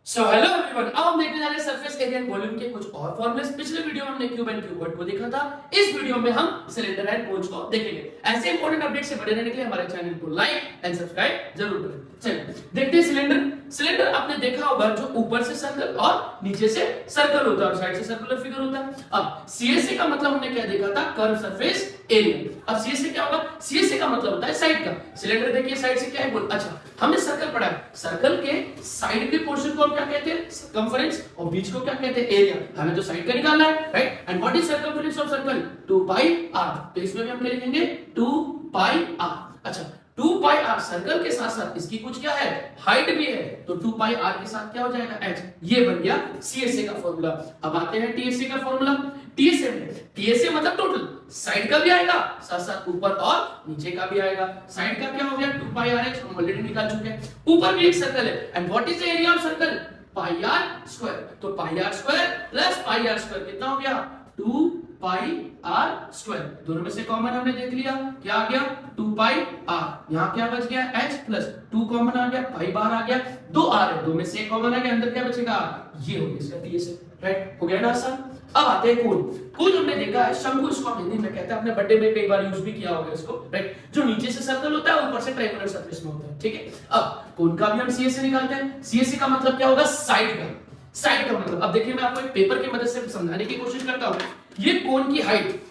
So hello everyone, अब हम देखने जा रहे हैं सरफेस एरिया एंड वॉल्यूम के कुछ और फॉर्मूले। पिछले वीडियो में हमने क्यूब एंड क्यूबॉइड को देखा था। इस वीडियो में हम सिलेंडर एंड कोन्स को देखेंगे। ऐसे इंपॉर्टेंट अपडेट से बने रहने के लिए हमारे चैनल को लाइक एंड सब्सक्राइब जरूर करें। चलिए देखते हैं सिलेंडर। सिलेंडर आपने देखा होगा जो ऊपर से सर्कल और नीचे से सर्कल होता है और साइड से सर्कुलर फिगर होता है। अब सीएसए का मतलब हमने क्या देखा था? Curve surface area. अब सीएसए क्या होगा? सीएसए का मतलब होता है साइड का। सिलेंडर देखिए साइड से क्या है बोल। अच्छा, हमने सर्कल पढ़ा है। सर्कल के साइड के पोर्शन को हम क्या कहते हैं? सर्कमफरेंस। और बीच को क्या कहते हैं? एरिया। हमें तो साइड का निकालना है, right? And what is circumference of circle? 2 pi r। तो इसमें भी हम क्या लिखेंगे? 2 पाई r। अच्छा, 2 पाई r सर्कल के साथ साथ इसकी कुछ क्या है? हाइट भी है। तो 2 पाई r के साथ क्या हो जाएगा? h। ये बन गया सीएसए का फार्मूला। अब आते हैं टीएसए का फार्मूला। टीएसए में टीएसए मतलब टोटल साइड का भी आएगा, साथ साथ ऊपर और नीचे का भी आएगा। साइड का क्या हो गया? 2 पाई r h, हम ऑलरेडी निकाल चुके हैं। ऊपर भी एक सर्कल है and what is the area of circle? Pi r square. तो पाई r square plus pi r square कितना हो गया? 2 पाई r स्क्वायर। दोनों में से कॉमन हमने देख लिया, क्या आ गया? 2 पाई r। यहाँ क्या बच गया? h प्लस 2 कॉमन आ गया, पाई बाहर आ गया, 2 r है, दो में से कॉमन आ गया, अंदर क्या बचेगा? ये हो गया इसका टीएसए, राइट? हो गया ना आसान। अब आते हैं कोण। कोण हमने देखा है शंकु, इसको हम हिंदी में कहते हैं, अपने बर्थडे में कई बार यूज भी किया होगा इसको, राइट? जो नीचे से सर्कल होता है, ऊपर से ट्रायंगुलर सरफेस में होता है, ठीक है? अब कोण का भी हम सीएसए निकालते हैं। सीएसए का मतलब क्या होगा? साइड का। साइड का मतलब, अब देखिए मैं आपको एक पेपर की मदद से समझाने की कोशिश करता हूं। ये कोण की हाइट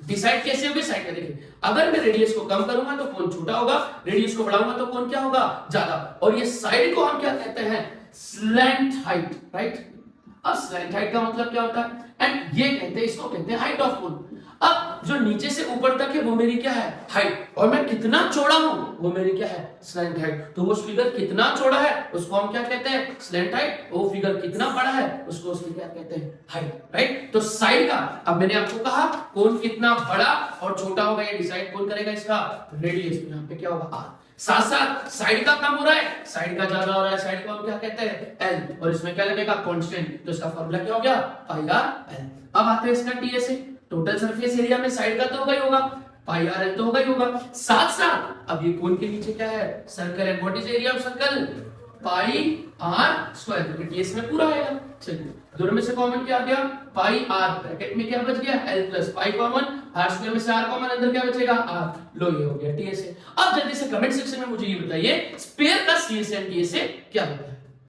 डिसाइड कैसे होगी? साइड का। देखिए, अगर मैं रेडियस को कम करूंगा तो कोण छोटा होगा, रेडियस को बढ़ाऊंगा तो कोण क्या होगा? ज्यादा। और ये साइड को हम क्या कहते हैं? Slant height, right? अब स्लैंट हाइट का मतलब क्या होता है? एंड ये कहते हैं, इसको कहते हैं हाइट ऑफ कोण। अब जो नीचे से ऊपर तक है वो मेरी क्या है? हाइट। और मैं कितना चौड़ा हूं वो मेरी क्या है? Slant height. तो वो फिगर कितना चौड़ा है उसको हम क्या कहते हैं? Slant height. वो फिगर कितना बड़ा है उसको उसमें क्या कहते हैं? Height, right? तो साइड का, अब मैंने आपको कहा कोण कितना बड़ा और छोटा होगा ये डिसाइड कौन करेगा? इसका रेडियस। यहाँ पे क्या होगा? r। साथ साथ साइड का कम हो रहा है, साइड का ज्यादा हो रहा है, साइड को हम क्या कहते हैं? l। और इसमें क्या लगेगा? कांस्टेंट। तो इसका फार्मूला क्या हो गया? पाई r l। अब आते हैं इसका टीएसए। टोटल सरफेस एरिया में साइड का तो होगा ही होगा, पाई r l तो होगा ही होगा। साथ साथ अब ये कोण के नीचे क्या है? सर्कल है। What is area of circle? Pi r square. तो टीएसए में पूरा आएगा। चलिए, दोनों में से कॉमन क्या आ गया? पाई r। ब्रैकेट में क्या बच गया? l plus pi common, r square में से r कॉमन, अंदर क्या बचेगा? r। लो, ये हो गया टीएसए। अब जल्दी से कमेंट सेक्शन में मुझे ये बताइए, स्पेयर का सीएसए एंड टीएसए क्या होता है?